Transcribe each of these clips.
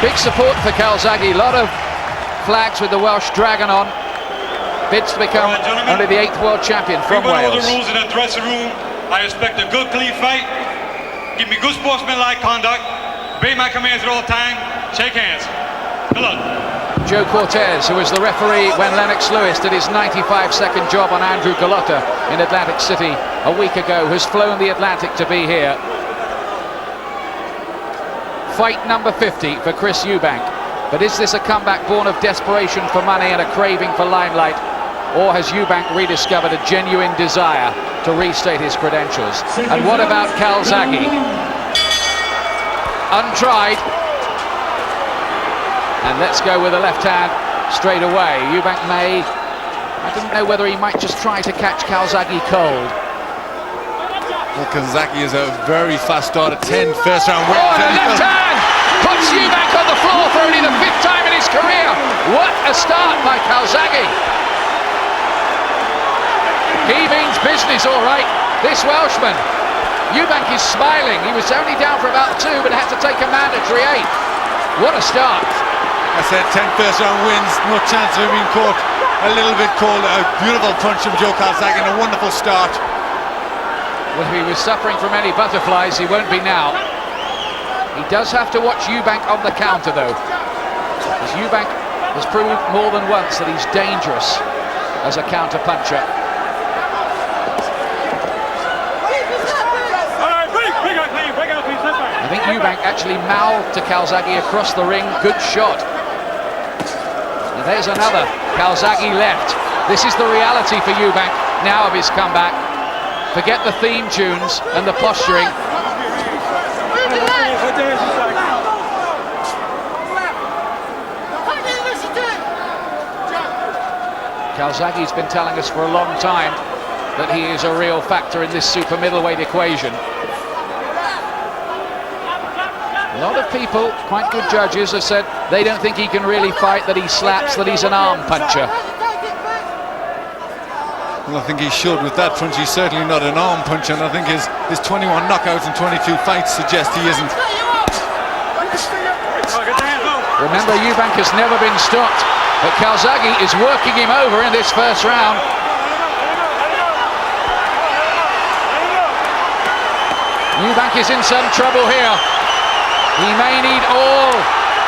Big support for Calzaghe, a lot of flags with the Welsh dragon on. Bids to become only the 8th world champion from Wales. All the rules in the dressing room. I expect a good, clean fight. Give me good sportsmanlike conduct. Obey my commands at all time. Shake hands. Good luck. Joe Cortez, who was the referee when Lennox Lewis did his 95-second job on Andrew Gallotta in Atlantic City a week ago, has flown the Atlantic to be here. Fight number 50 for Chris Eubank. But is this a comeback born of desperation for money and a craving for limelight? Or has Eubank rediscovered a genuine desire to restate his credentials? And what about Calzaghe? Untried. And let's go with a left hand straight away. Eubank may, I didn't know whether he might just try to catch Calzaghe cold. Well, Calzaghe is a very fast start at 10 first round wins. Oh, and a left hand puts Eubank on the floor for only the 5th time in his career. What a start by Calzaghe. He means business, all right, this Welshman. Eubank is smiling. He was only down for about 2, but had to take a mandatory 8. What a start. I said 10 first round wins, no chance of him being caught a little bit cold. A beautiful punch from Joe Calzaghe and a wonderful start. Well, if he was suffering from any butterflies, he won't be now. He does have to watch Eubank on the counter, though, because Eubank has proved more than once that he's dangerous as a counter puncher. I think Eubank actually mouthed to Calzaghe across the ring. Good shot. And there's another. Calzaghe left. This is the reality for Eubank now of his comeback. Forget the theme tunes and the posturing. Calzaghe's been telling us for a long time that he is a real factor in this super middleweight equation. A lot of people, quite good judges, have said they don't think he can really fight, that he slaps, that he's an arm puncher. Well, I think he showed with that punch. He's certainly not an arm puncher, and I think his 21 knockouts in 22 fights suggest he isn't. Remember, Eubank has never been stopped, but Calzaghe is working him over in this first round. Eubank is in some trouble here. He may need all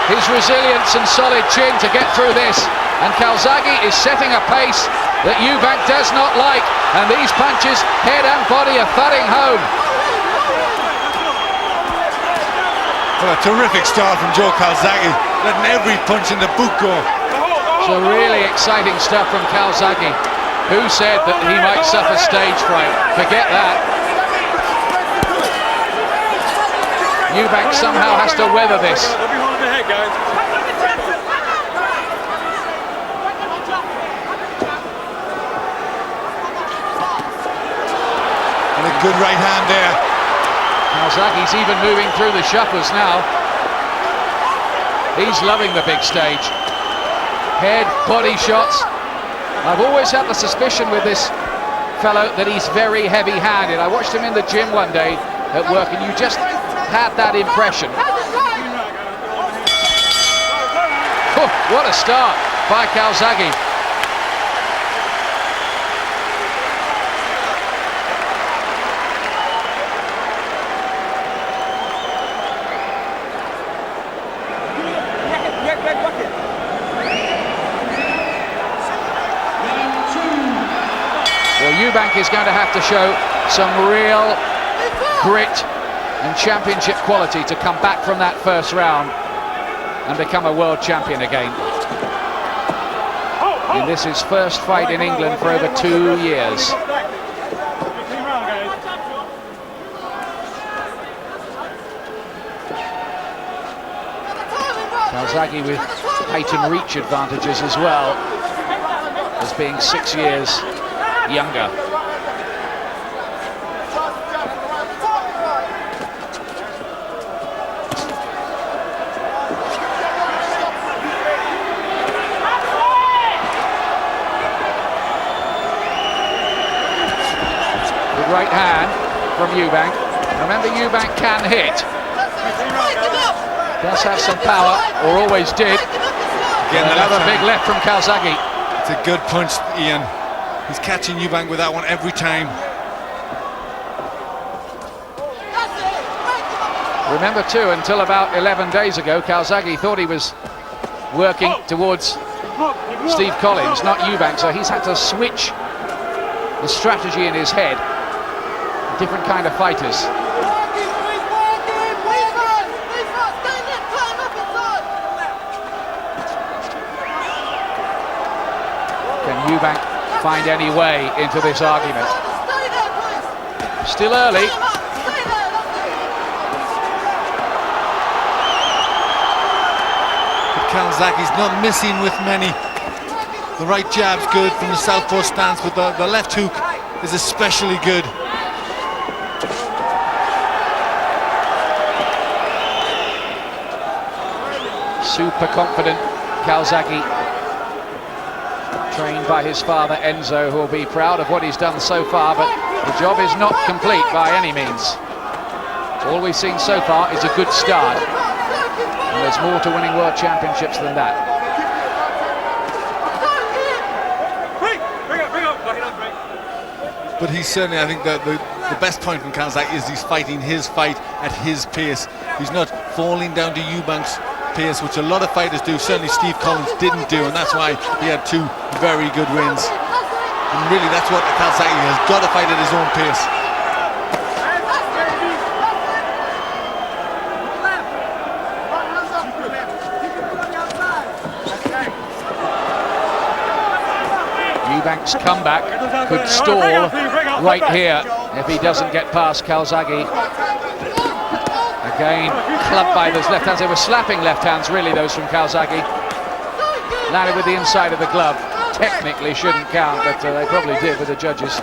his resilience and solid chin to get through this. And Calzaghe is setting a pace that Eubank does not like. And these punches, head and body, are thudding home. Well, a terrific start from Joe Calzaghe, letting every punch in the boot go. So really exciting stuff from Calzaghe. Who said that he might suffer stage fright? Forget that. Eubank somehow has to weather this. And a good right hand there. Calzaghe's even moving through the shuffles now. He's loving the big stage. Head, body shots. I've always had the suspicion with this fellow that he's very heavy-handed. I watched him in the gym one day at work, and you just had that impression. Oh, what a start by Calzaghe. Well, Eubank is going to have to show some real grit and championship quality to come back from that first round and become a world champion again. And this is his first fight in England for over 2 years. Calzaghe with height and reach advantages as well, as being 6 years younger. Right hand from Eubank. Remember, Eubank can hit. Does have some power, or always did. Again, Another big left from Calzaghe. It's a good punch, Ian. He's catching Eubank with that one every time. Remember too, until about 11 days ago, Calzaghe thought he was working towards Steve Collins, not Eubank, so he's had to switch the strategy in his head. Different kind of fighters. Can Eubank find any way into this argument? Still early. Calzaghe's not missing with many. The right jab's good from the southpaw stance, but the left hook is especially good. Super confident Calzaghe, trained by his father Enzo, who will be proud of what he's done so far, but the job is not complete by any means. All we've seen so far is a good start. And there's more to winning world championships than that. But he's certainly, I think, the best point from Calzaghe is he's fighting his fight at his pace. He's not falling down to Eubank's pace, which a lot of fighters do. Certainly Steve Collins didn't do, and that's why he had two very good wins. And really, that's what Calzaghe has got to fight at his own pace. Eubank's comeback could stall right here if he doesn't get past Calzaghe. Again, clubbed by those left hands. They were slapping left hands, really, those from Calzaghe. Landed with the inside of the glove. Technically shouldn't count, but they probably did with the judges.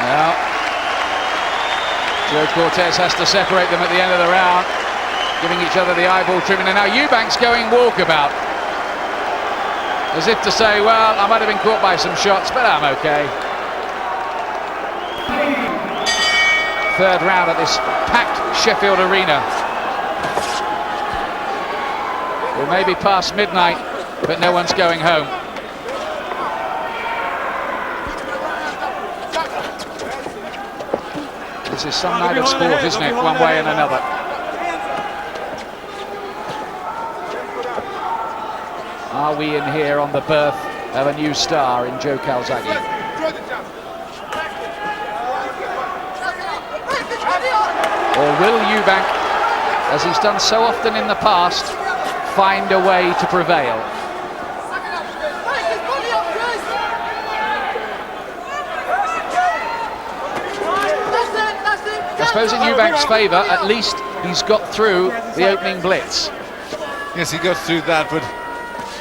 Now, Joe Cortez has to separate them at the end of the round, giving each other the eyeball treatment. And now Eubank's going walkabout, as if to say, well, I might have been caught by some shots, but I'm okay. Third round at this packed Sheffield arena. We may be past midnight, but no one's going home. This is some night of sport, isn't it? One way and another. Are we in here on the birth of a new star in Joe Calzaghe? Or will Eubank, as he's done so often in the past, find a way to prevail? I suppose in Eubank's favour, at least he's got through the opening blitz. Yes, he got through that, but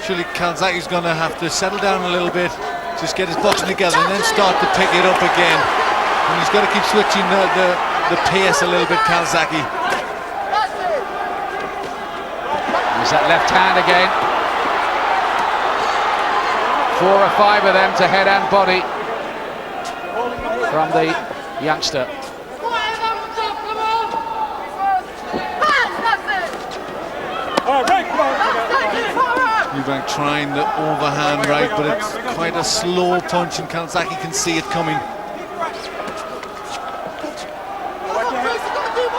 surely Calzaghe's going to have to settle down a little bit, just get his boxing together and then start to pick it up again. And he's got to keep switching the pace a little bit, Calzaghe. There's that left hand again. 4 or 5 of them to head and body from the youngster. Eubank trying the overhand right, but it's quite a slow punch and Calzaghe can see it coming.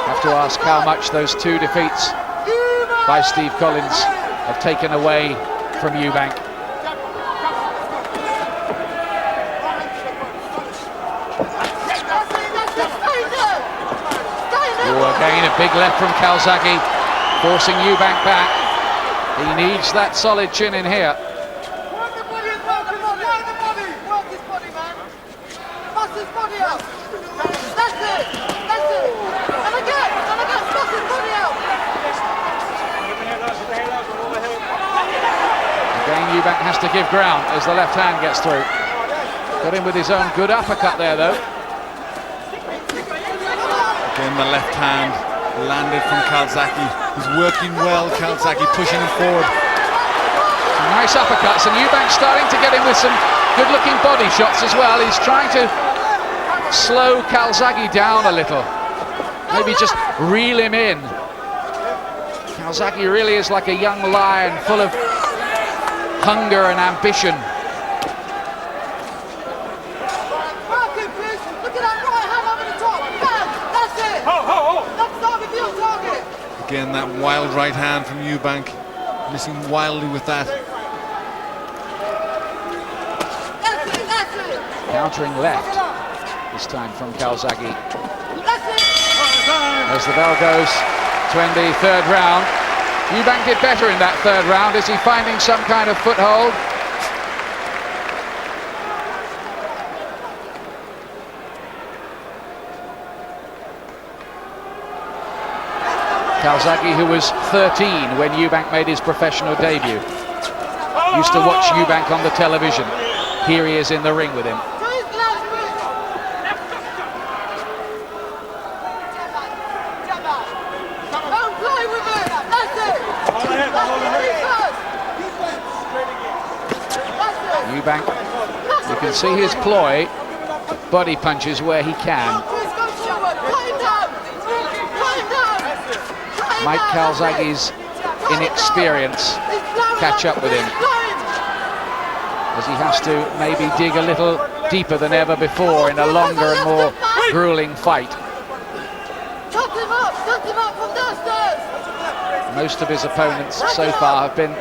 Have to ask how much those 2 defeats by Steve Collins have taken away from Eubank. Oh, again a big left from Calzaghe, forcing Eubank back. He needs that solid chin in here. Again, Eubank has to give ground as the left hand gets through. Got him with his own good uppercut there, though. Again, the left hand landed from Calzaghe. He's working well, Calzaghe pushing him forward. Some nice uppercuts, and Eubank starting to get him with some good-looking body shots as well. He's trying to slow Calzaghe down a little. maybe just reel him in. Calzaghe really is like a young lion, full of hunger and ambition. Again, that wild right hand from Eubank, missing wildly with that. Countering left, this time from Calzaghe. As the bell goes to end the third round. Eubank did better in that third round. Is he finding some kind of foothold? Calzaghe, who was 13 when Eubank made his professional debut, used to watch Eubank on the television. Here he is in the ring with him. Eubank, you can see his ploy, body punches where he can. Might Calzaghe's inexperience catch up with him, as he has to maybe dig a little deeper than ever before in a longer and more grueling fight. Most of his opponents so far have been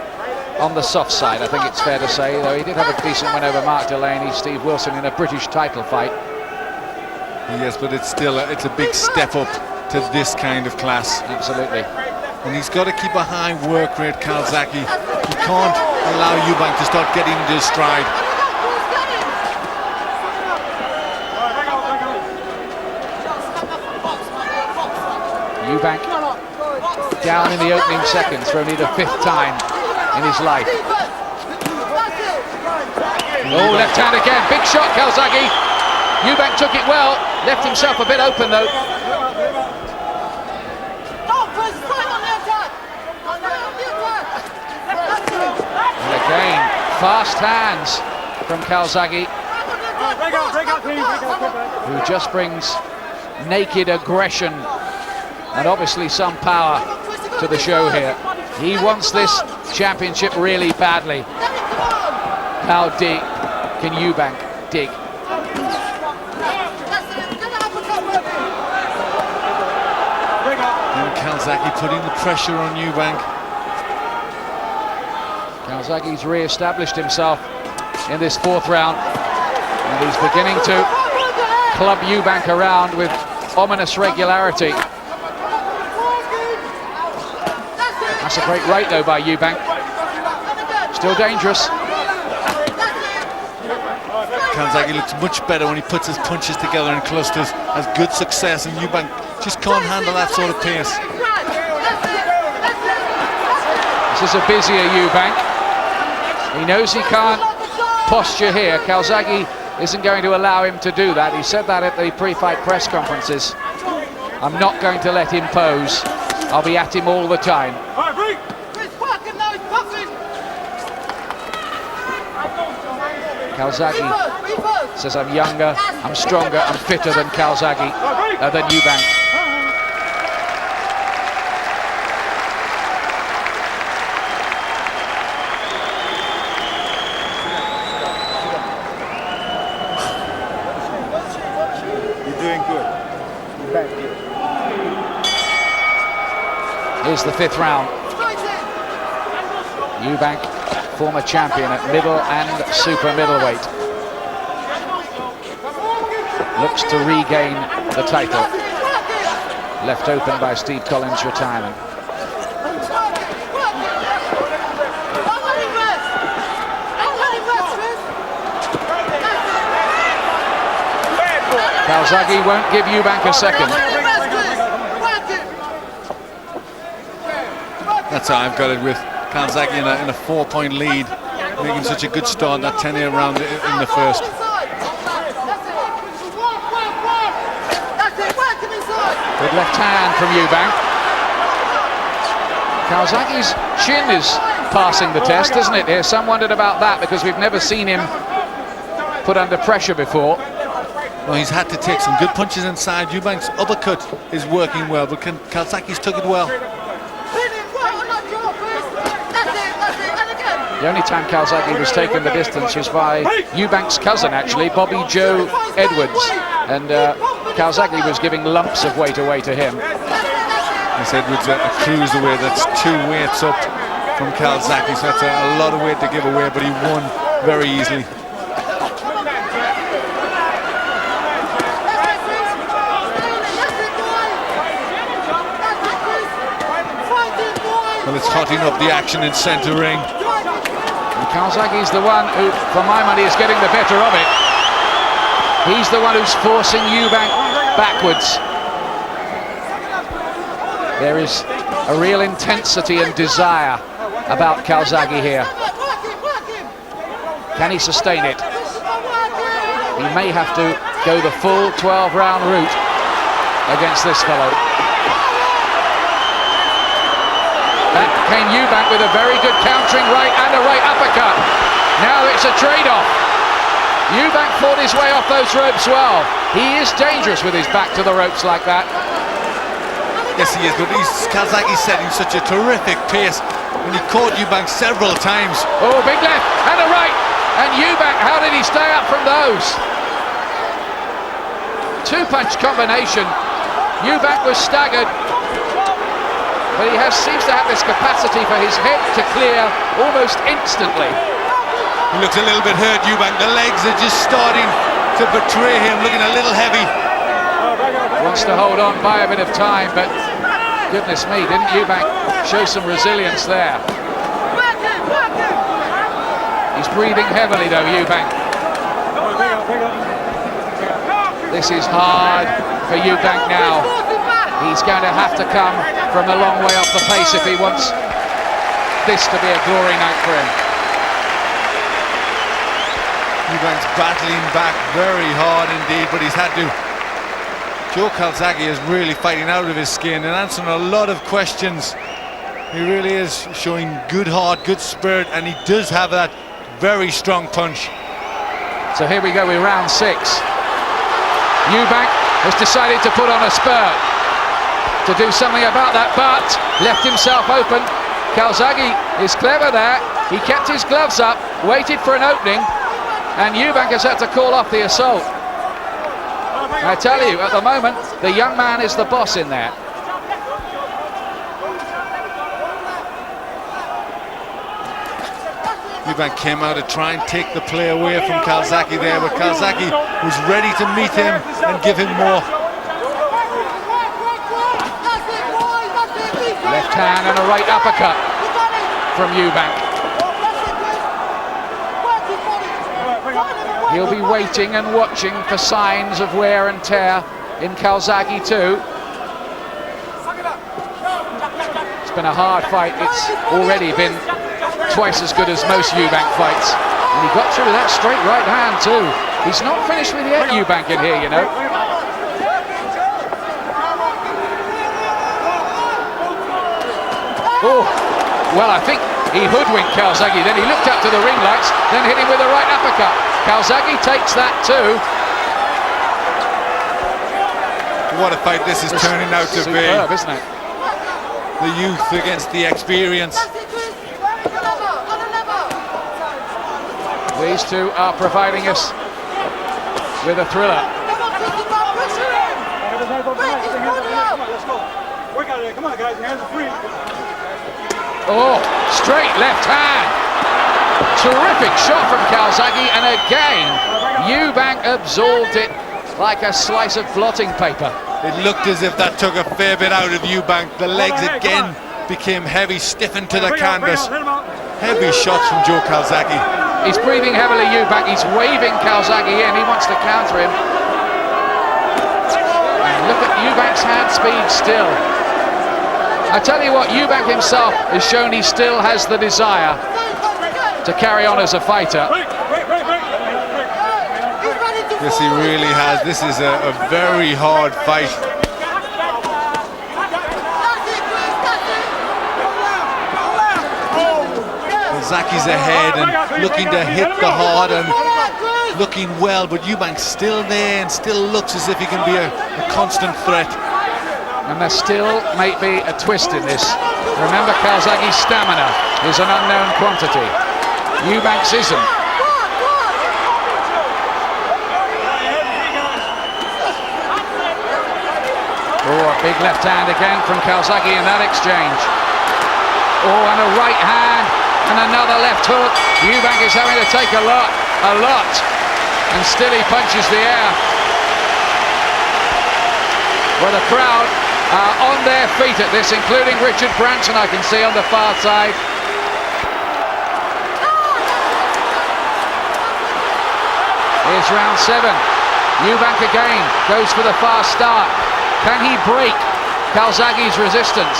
on the soft side, I think it's fair to say, though he did have a decent win over Mark Delaney, Steve Wilson in a British title fight. Yes, but it's still it's a big step up to this kind of class. Absolutely. And he's got to keep a high work rate, Calzaghe. He can't allow Eubank to start getting into his stride. Eubank down in the opening seconds for only the 5th time in his life. Oh, left hand again, big shot Calzaghe. Eubank took it well, left himself a bit open though. And again, fast hands from Calzaghe, who just brings naked aggression and obviously some power to the show here. He wants this championship really badly. How deep can Eubank dig? And Calzaghe putting the pressure on Eubank. Calzaghe's re-established himself in this 4th round, and he's beginning to club Eubank around with ominous regularity. That's a great right though by Eubank. Still dangerous. Calzaghe looks much better when he puts his punches together in clusters, has good success, and Eubank just can't handle that sort of pace. This is a busier Eubank. He knows he can't posture here. Calzaghe isn't going to allow him to do that. He said that at the pre-fight press conferences. I'm not going to let him pose. I'll be at him all the time. Calzaghe says, I'm younger, I'm stronger, I'm fitter than Calzaghe, than Eubank. You're doing good. Here's the 5th round. Eubank, former champion at middle and super middleweight, looks to regain the title, left open by Steve Collins' retirement. Calzaghe won't give Eubank a second. That's how I've got it with Calzaghe in a 4-point lead, making such a good start that 10-year round in the first. Good left hand from Eubank. Calzaghe's chin is passing the test, isn't it? Here, some wondered about that because we've never seen him put under pressure before. No, he's had to take some good punches inside. Eubank's uppercut is working well, but Calzaghe's took it well. The only time Calzaghe was taken the distance was by Eubank's cousin, actually, Bobby Joe Edwards. And Calzaghe was giving lumps of weight away to him. This Edwards a cruiserweight, that's 2 weights up from Calzaghe, so that's a lot of weight to give away, but he won very easily. Well, it's hotting up the action in centre ring. And Calzaghe's the one who, for my money, is getting the better of it. He's the one who's forcing Eubank backwards. There is a real intensity and desire about Calzaghe here. Can he sustain it? He may have to go the full 12-round route against this fellow. That came Eubank with a very good countering right and a right uppercut. Now it's a trade-off. Eubank fought his way off those ropes well. He is dangerous with his back to the ropes like that. Yes, he is, but Calzaghe's setting such a terrific pace when he caught Eubank several times. Oh, big left and a right. And Eubank, how did he stay up from those? 2-punch combination. Eubank was staggered. But he seems to have this capacity for his head to clear almost instantly. He looks a little bit hurt, Eubank. The legs are just starting to betray him, looking a little heavy. Wants to hold on, buy a bit of time, but goodness me, didn't Eubank show some resilience there? He's breathing heavily though, Eubank. This is hard for Eubank now. He's going to have to come from a long way off the pace if he wants this to be a glory night for him. Eubank's battling back very hard indeed, but he's had to. Joe Calzaghe is really fighting out of his skin and answering a lot of questions. He really is showing good heart, good spirit, and he does have that very strong punch. So here we go with round 6. Eubank has decided to put on a spurt to do something about that, but left himself open. Calzaghe is clever there. He kept his gloves up, waited for an opening, and Eubank has had to call off the assault. I tell you, at the moment, the young man is the boss in there. Eubank came out to try and take the play away from Calzaghe there, but Calzaghe was ready to meet him and give him more. Left hand and a right uppercut from Eubank. He'll be waiting and watching for signs of wear and tear in Calzaghe too. It's been a hard fight. It's already been twice as good as most Eubank fights. And he got through that straight right hand too. He's not finished with yet, Eubank, in here, you know. Oh, well, I think he hoodwinked Calzaghe, then he looked up to the ring lights, then hit him with a right uppercut. Calzaghe takes that too. What a fight this is turning out to be. Superb, isn't it? The youth against the experience. These two are providing us with a thriller. Come on, guys, your hands are free. Oh, straight left hand. Terrific shot from Calzaghe, and again, Eubank absorbed it like a slice of blotting paper. It looked as if that took a fair bit out of Eubank. The legs again became heavy, stiffened to the canvas. Heavy shots from Joe Calzaghe. He's breathing heavily, Eubank. He's waving Calzaghe in. He wants to counter him. And look at Eubank's hand speed still. I tell you what, Eubank himself has shown he still has the desire to carry on as a fighter. Yes, he really has. This is a very hard fight. Calzaghe's ahead and looking to hit the hard, and looking well, but Eubank's still there and still looks as if he can be a constant threat. And there still may be a twist in this. Remember, Calzaghe's stamina is an unknown quantity. Eubank's isn't. Oh, a big left hand again from Calzaghe in that exchange. Oh, and a right hand and another left hook. Eubank is having to take a lot, and still he punches the air. Well, the crowd are on their feet at this, including Richard Branson, I can see on the far side. Here's round 7. Eubank again goes for the fast start. Can he break Calzaghe's resistance?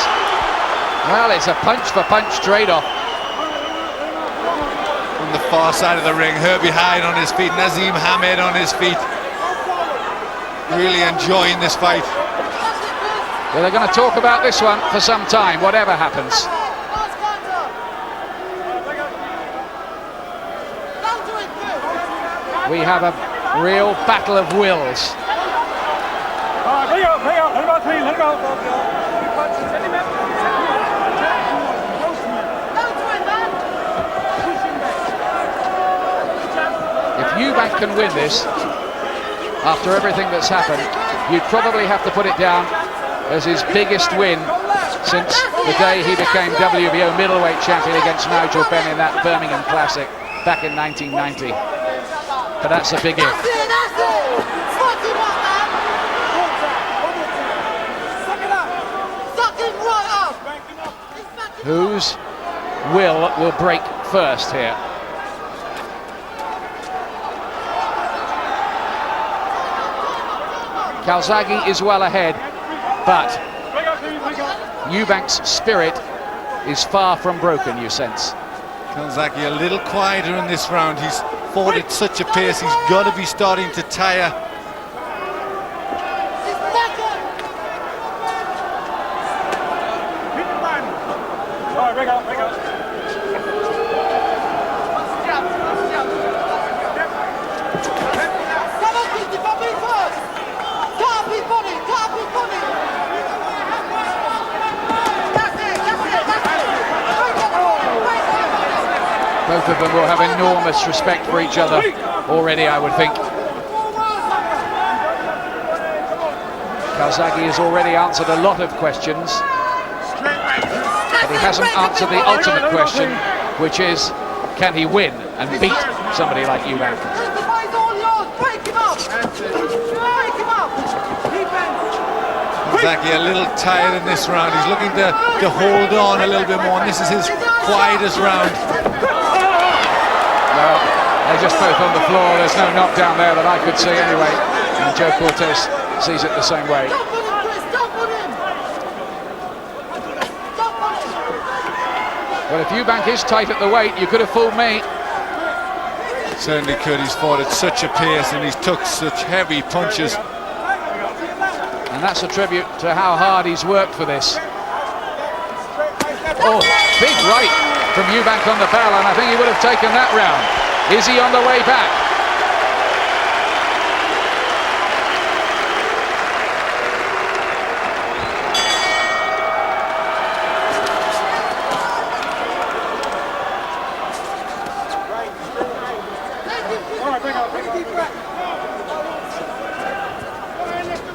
Well, it's a punch-for-punch trade-off. On the far side of the ring, Herbie Hyde on his feet, Nazim Hamed on his feet. Really enjoying this fight. Well, they're going to talk about this one for some time, whatever happens. We have a real battle of wills. Let it go, let it go, clean, let it go. If Eubank can win this, after everything that's happened, you'd probably have to put it down as his biggest win since the day he became WBO middleweight champion against Nigel Benn in that Birmingham Classic back in 1990. But that's a big if. Whose will break first here? Calzaghe is well ahead, but Eubank's spirit is far from broken, you sense. Calzaghe a little quieter in this round. He's fought at such a pace, he's got to be starting to tire. Both of them will have enormous respect for each other already, I would think. Calzaghe has already answered a lot of questions, but he hasn't answered the ultimate question, which is, can he win and beat somebody like Eubank? Calzaghe a little tired in this round. He's looking to hold on a little bit more, and this is his quietest round. Well, they're just both on the floor. There's no knockdown there that I could see anyway. And Joe Cortez sees it the same way. Well, if Eubank is tight at the weight, you could have fooled me. Certainly could. He's fought at such a pace and he's took such heavy punches. And that's a tribute to how hard he's worked for this. Oh, big right from Eubank on the barrel, and I think he would have taken that round. Is he on the way back?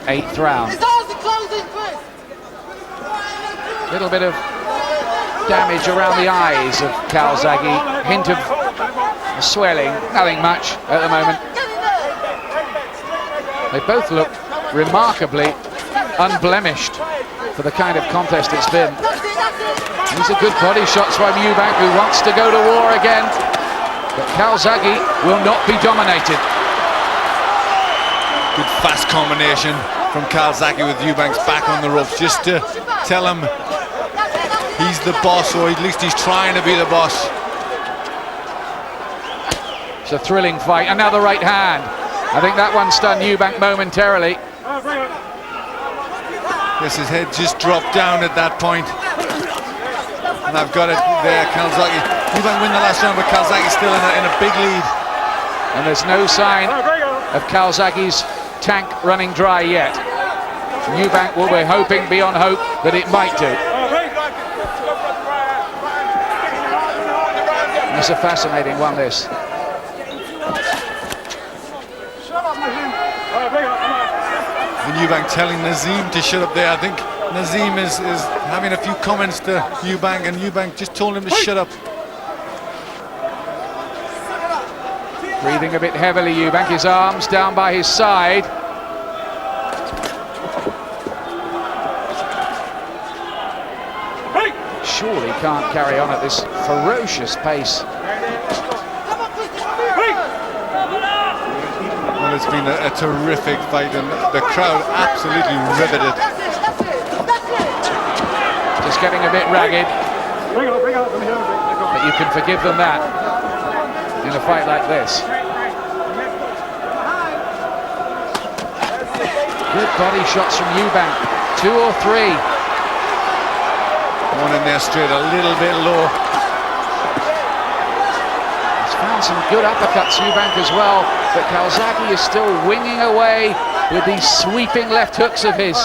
Eighth round. Little bit of damage around the eyes of Calzaghe, hint of swelling, nothing much at the moment. They both look remarkably unblemished for the kind of contest it's been. These are good body shots from Eubank, who wants to go to war again, but Calzaghe will not be dominated. Good fast combination from Calzaghe with Eubank's back on the ropes, just to tell him he's the boss, or at least he's trying to be the boss. It's a thrilling fight, and now the right hand. I think that one stunned Eubank momentarily. Yes, his head just dropped down at that point. And I've got it there, Calzaghe. Eubank win the last round, but Calzaghe's still in a big lead. and there's no sign of Calzaghe's tank running dry yet. Eubank will be hoping beyond hope that it might do. It's a fascinating one, this. And Eubank telling Nazim to shut up there. I think Nazim is having a few comments to Eubank, and Eubank just told him to shut up. Breathing a bit heavily, Eubank, his arms down by his side. Surely can't carry on at this ferocious pace. Well, it's been a terrific fight, and the crowd absolutely riveted. Just getting a bit ragged, but you can forgive them that in a fight like this. Good body shots from Eubank, 2 or 3. One in there straight, a little bit low. He's found some good uppercuts, Eubank, as well, but Calzaghe is still winging away with these sweeping left hooks of his.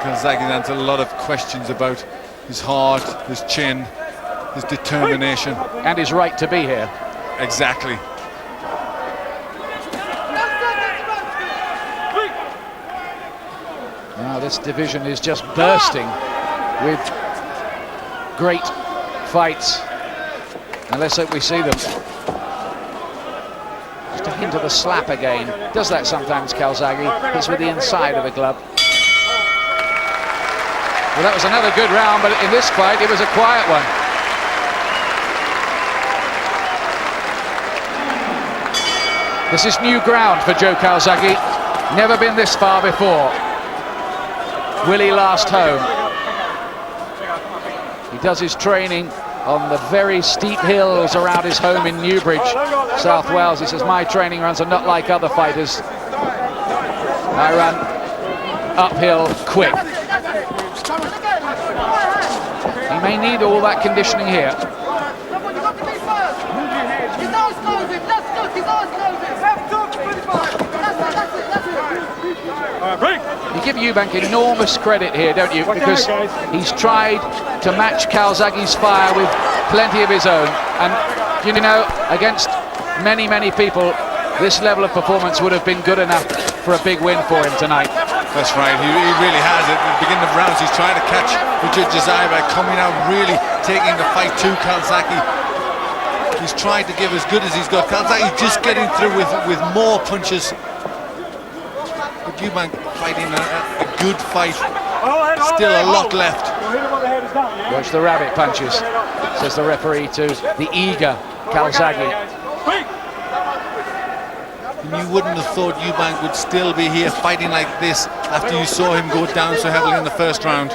Calzaghe answered a lot of questions about his heart, his chin, his determination. And his right to be here. Exactly. Now this division is just bursting with great fights. And let's hope we see them. Just a hint of a slap again. Does that sometimes, Calzaghe. Hits with the inside of the glove. Well, that was another good round, but in this fight it was a quiet one. This is new ground for Joe Calzaghe. Never been this far before. Will he last home? He does his training on the very steep hills around his home in Newbridge, South Wales. He says, my training runs are not like other fighters. I run uphill quick. He may need all that conditioning here. You give Eubank enormous credit here, don't you? Because he's tried to match Calzaghe's fire with plenty of his own. And, you know, against many, many people, this level of performance would have been good enough for a big win for him tonight. That's right, he really has. At the beginning of rounds, he's trying to catch the judge's eye by coming out, really taking the fight to Calzaghe. He's tried to give as good as he's got. Calzaghe just getting through with more punches. But Eubank fighting a good fight. Still a lot left. Watch the rabbit punches, says the referee to the eager Calzaghe. And you wouldn't have thought Eubank would still be here fighting like this after you saw him go down so heavily in the first round.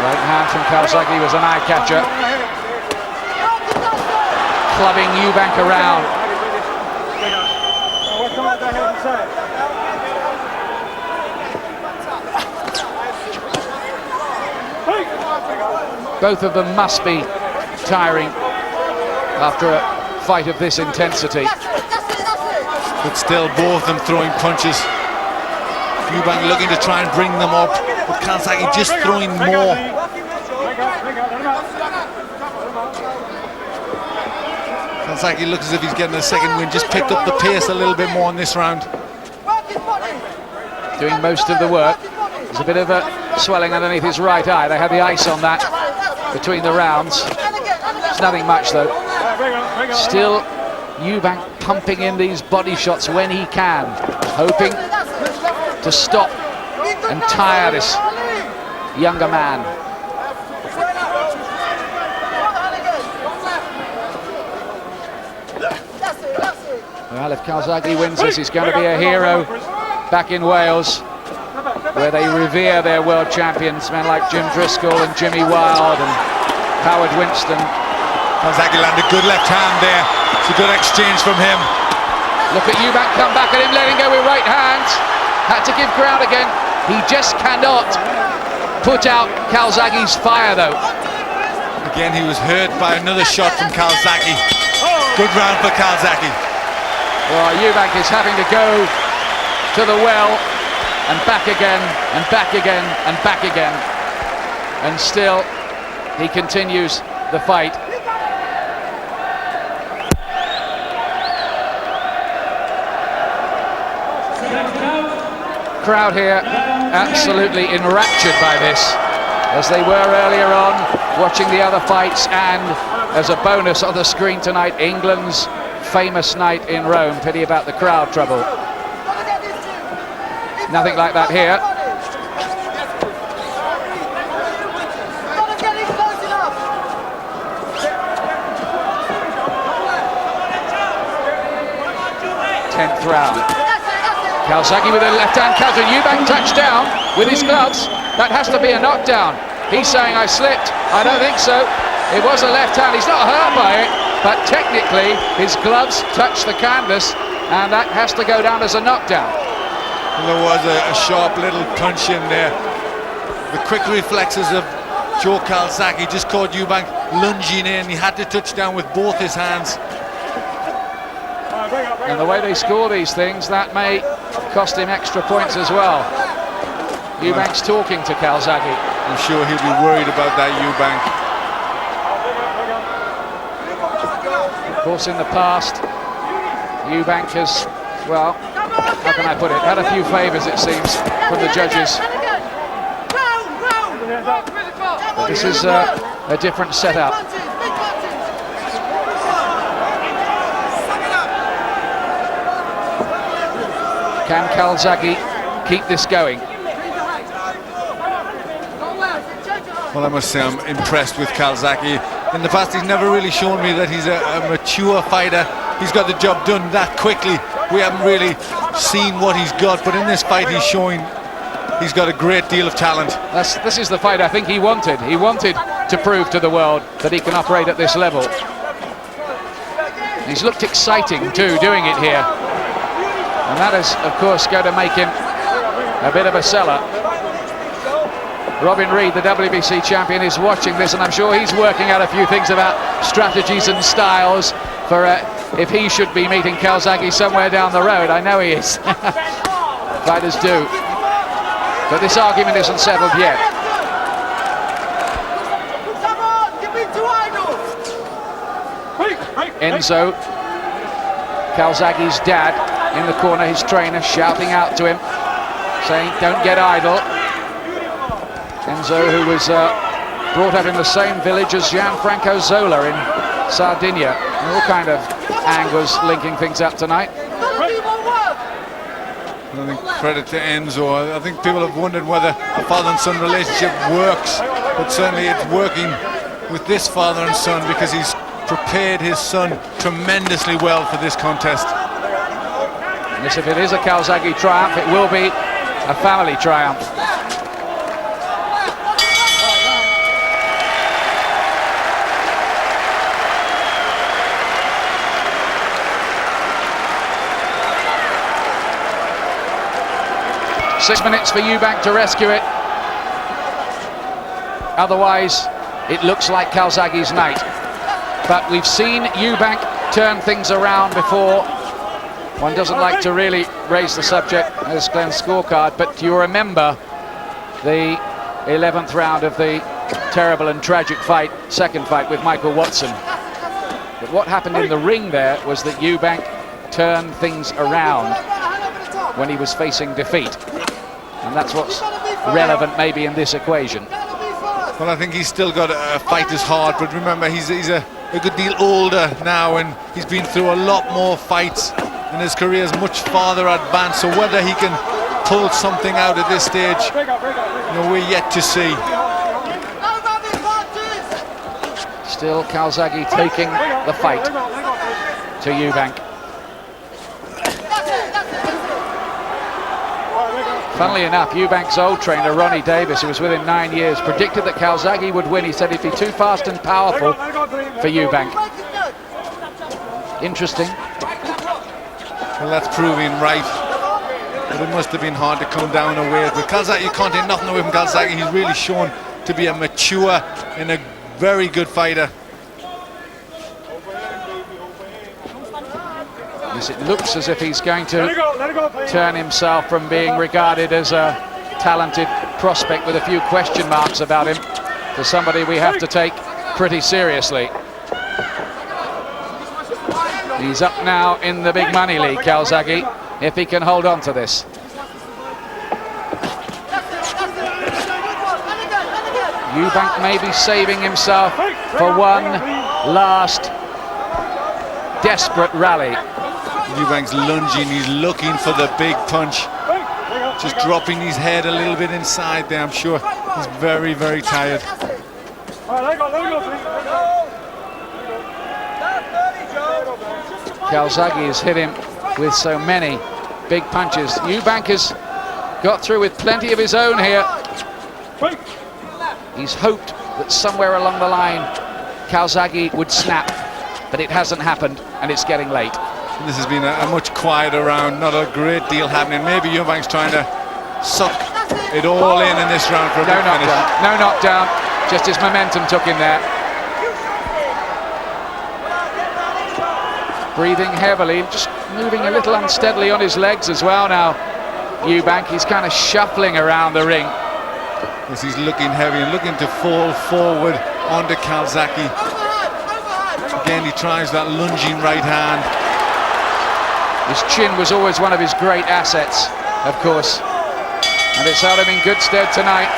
Right hand from Calzaghe was an eye catcher. Clubbing Eubank around. Both of them must be tiring after a fight of this intensity. But still, both of them throwing punches. Eubank looking to try and bring them up, but Calzaghe just throwing more. Calzaghe looks as if he's getting a second win, just picked up the pace a little bit more in this round. Doing most of the work. There's a bit of a swelling underneath his right eye. They had the ice on that between the rounds. It's nothing much though. Still Eubank pumping in these body shots when he can, hoping to stop and tire this younger man. Well, if Calzaghe wins this, he's going to be a hero back in Wales, where they revere their world champions, men like Jim Driscoll and Jimmy Wild and Howard Winston. Calzaghe landed a good left hand there. It's a good exchange from him. Look at Eubank come back at him, letting go with right hands. Had to give ground again. He just cannot put out Calzaghe's fire, though. Again, he was hurt by another shot from Calzaghe. Good round for Calzaghe. Well, Eubank is having to go to the well and back again and back again and back again. And still, he continues the fight. Crowd here absolutely enraptured by this, as they were earlier on watching the other fights, and as a bonus on the screen tonight, England's famous night in Rome. Pity about the crowd trouble. Nothing like that here. Tenth round. Calzaghe with a left-hand counter. Eubank touched down with his gloves. That has to be a knockdown. He's saying, I slipped. I don't think so. It was a left hand. He's not hurt by it, but technically his gloves touched the canvas, and that has to go down as a knockdown. And there was a sharp little punch in there. The quick reflexes of Joe Calzaghe just caught Eubank lunging in. He had to touch down with both his hands. And the way they score these things, that may cost him extra points as well. Eubank's talking to Calzaghe. I'm sure he'll be worried about that, Eubank. Of course, in the past, Eubank has, well, how can I put it, had a few favours, it seems, from the judges. But this is a different setup. Can Calzaghe keep this going? Well, I must say I'm impressed with Calzaghe. In the past, he's never really shown me that he's a mature fighter. He's got the job done that quickly. We haven't really seen what he's got, but in this fight he's showing he's got a great deal of talent. This is the fight I think he wanted. He wanted to prove to the world that he can operate at this level. He's looked exciting too, doing it here. And that is, of course, going to make him a bit of a seller. Robin Reed, the WBC champion, is watching this, and I'm sure he's working out a few things about strategies and styles for if he should be meeting Calzaghe somewhere down the road. I know he is. Fighters do. But this argument isn't settled yet. Enzo, Calzaghe's dad, in the corner, his trainer shouting out to him, saying, don't get idle. Enzo, who was brought up in the same village as Gianfranco Zola in Sardinia. All kind of angles linking things up tonight. I think credit to Enzo. I think people have wondered whether a father and son relationship works, but certainly it's working with this father and son, because he's prepared his son tremendously well for this contest. And this, if it is a Calzaghe triumph, it will be a family triumph. Six minutes for Eubank to rescue it. Otherwise, it looks like Calzaghe's night. But we've seen Eubank turn things around before. One doesn't like to really raise the subject as Glenn's scorecard, but do you remember the 11th round of the terrible and tragic fight, second fight with Michael Watson? But what happened in the ring there was that Eubank turned things around when he was facing defeat. And that's what's relevant maybe in this equation. Well, I think he's still got a fighter's heart, but remember, he's a good deal older now, and he's been through a lot more fights, and his career is much farther advanced. So whether he can pull something out at this stage, we're yet to see. Still Calzaghe taking the fight to Eubank. Funnily enough, Eubank's old trainer, Ronnie Davis, who was with him 9 years, predicted that Calzaghe would win. He said he'd be too fast and powerful for Eubank. Interesting. Well, that's proving right. But it must have been hard to come down away. But Calzaghe, you can't take nothing away from Calzaghe. He's really shown to be a mature and a very good fighter. Yes, it looks as if he's going to turn himself from being regarded as a talented prospect with a few question marks about him to somebody we have to take pretty seriously. He's up now in the big money league, Calzaghe, if he can hold on to this. Eubank may be saving himself for one last desperate rally. Eubank's lunging, he's looking for the big punch. Just dropping his head a little bit inside there, I'm sure. He's very, very tired. Calzaghe has hit him with so many big punches. Eubank has got through with plenty of his own here. He's hoped that somewhere along the line Calzaghe would snap, but it hasn't happened and it's getting late. This has been a much quieter round, not a great deal happening. Maybe Eubank's trying to suck it all in this round for a big finish. No knockdown, just his momentum took him there. Breathing heavily, just moving a little unsteadily on his legs as well now. Eubank, he's kind of shuffling around the ring. Yes, he's looking heavy and looking to fall forward onto Calzaghe. Again, he tries that lunging right hand. His chin was always one of his great assets, of course, and it's held him in good stead tonight.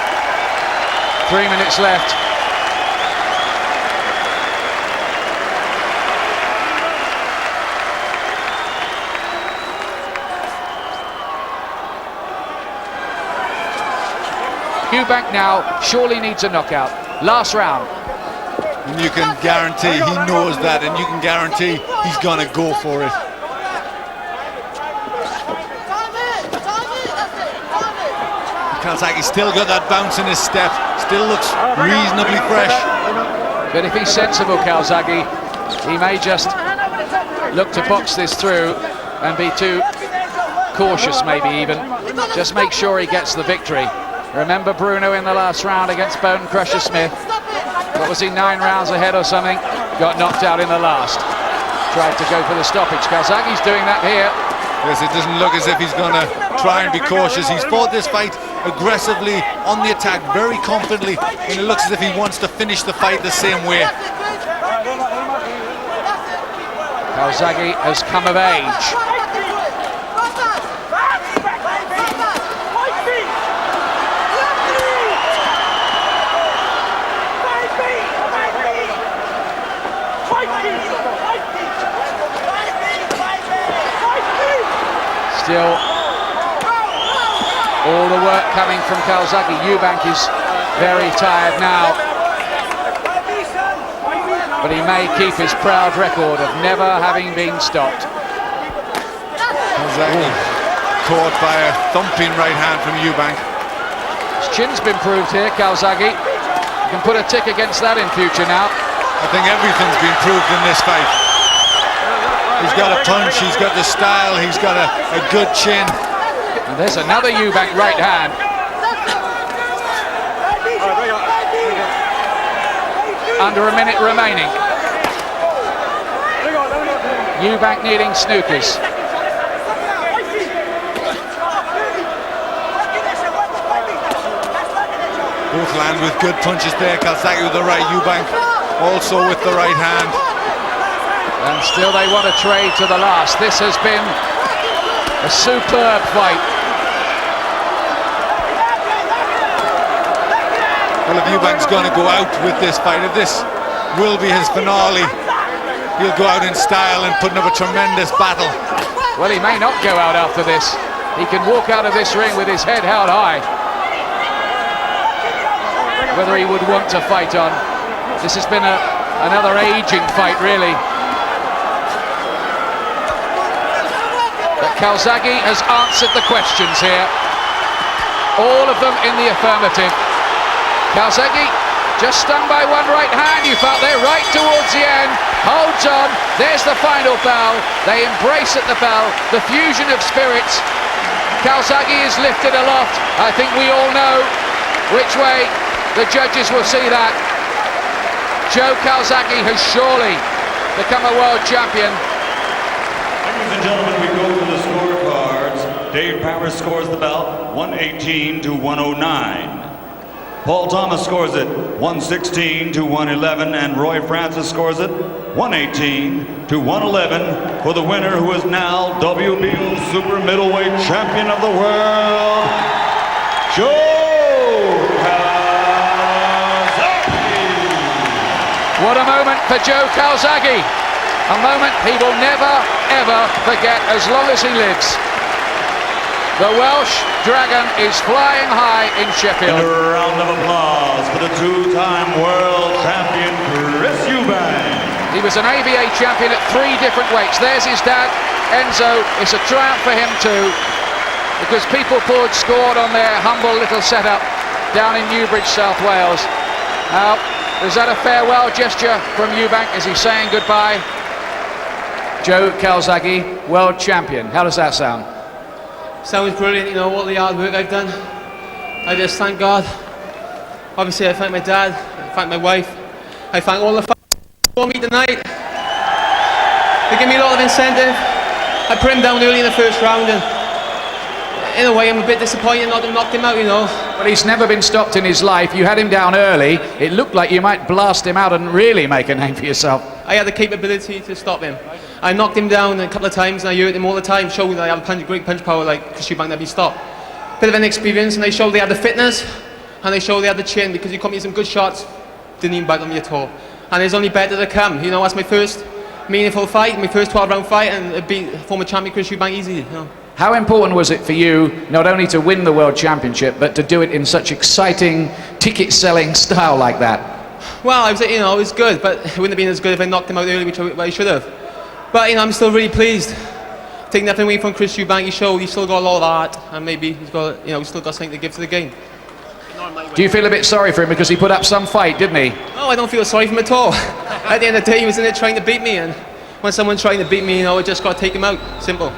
3 minutes left. Eubank now surely needs a knockout. Last round. And you can guarantee he knows that, and you can guarantee he's going to go for it. Calzaghe's still got that bounce in his step, still looks reasonably fresh. But if he's sensible, Calzaghe, he may just look to box this through and be too cautious, maybe even. Just make sure he gets the victory. Remember Bruno in the last round against Bone Crusher Smith? What was he, 9 rounds ahead or something? Got knocked out in the last. Tried to go for the stoppage. Calzaghe's doing that here. Yes, it doesn't look as if he's going to try and be cautious. He's fought this fight aggressively, on the attack, very confidently, and it looks as if he wants to finish the fight the same way. Calzaghe has come of age. Still, all the work coming from Calzaghe. Eubank is very tired now, but he may keep his proud record of never having been stopped. Calzaghe caught by a thumping right hand from Eubank. His chin's been proved here, Calzaghe. You can put a tick against that in future now. I think everything's been proved in this fight. He's got a punch, he's got the style, he's got a good chin. And there's another Eubank right hand. Under a minute remaining. Eubank needing snookers. Both land with good punches there. Calzaghe with the right, Eubank also with the right hand. And still they want to trade to the last. This has been a superb fight. Well, if Eubank's going to go out with this fight, if this will be his finale, he'll go out in style and putting up a tremendous battle. Well, he may not go out after this. He can walk out of this ring with his head held high. Whether he would want to fight on. This has been another aging fight, really. But Calzaghe has answered the questions here. All of them in the affirmative. Calzaghe just stung by one right hand, you felt there, right towards the end. Holds on, there's the final bell. They embrace at the bell, the fusion of spirits. Calzaghe is lifted aloft. I think we all know which way the judges will see that. Joe Calzaghe has surely become a world champion. Ladies and gentlemen, we go to the scorecards. Dave Powers scores the bout 118 to 109. Paul Thomas scores it 116 to 111, and Roy Francis scores it 118 to 111 for the winner, who is now WBO super middleweight champion of the world, Joe Calzaghe. What a moment for Joe Calzaghe. A moment he will never, ever forget as long as he lives. The Welsh Dragon is flying high in Sheffield. And a round of applause for the two-time world champion, Eubank. He was an ABA champion at 3 different weights. There's his dad, Enzo. It's a triumph for him too, because People Forward scored on their humble little setup down in Newbridge, South Wales. Now, is that a farewell gesture from Eubank? Is he saying goodbye? Joe Calzaghe, world champion. How does that sound? Sounds brilliant, you know, all the hard work I've done. I just thank God. Obviously, I thank my dad, I thank my wife, I thank all the fans for me tonight. They give me a lot of incentive. I put him down early in the first round, and in a way, I'm a bit disappointed not to have knocked him out, you know. But he's never been stopped in his life. You had him down early. It looked like you might blast him out and really make a name for yourself. I had the capability to stop him. I knocked him down a couple of times, and I hurt him all the time, showing that I have great punch power, like Eubank never be stopped. Bit of an experience, and they showed they had the fitness, and they showed they had the chin, because he caught me some good shots, didn't even bite on me at all. And there's only better to come, you know. That's my first meaningful fight, my first 12-round fight, and it beat former champion Eubank easily, you know. How important was it for you not only to win the World Championship, but to do it in such exciting, ticket-selling style like that? Well, I was, you know, it was good, but it wouldn't have been as good if I knocked him out early, which I should have. But, you know, I'm still really pleased. Take nothing away from Eubank. He showed he's still got a lot of art, and maybe he's got, you know, he's still got something to give to the game. Do you feel a bit sorry for him because he put up some fight, didn't he? No, I don't feel sorry for him at all. At the end of the day, he was in there trying to beat me, and when someone's trying to beat me, you know, I just got to take him out. Simple.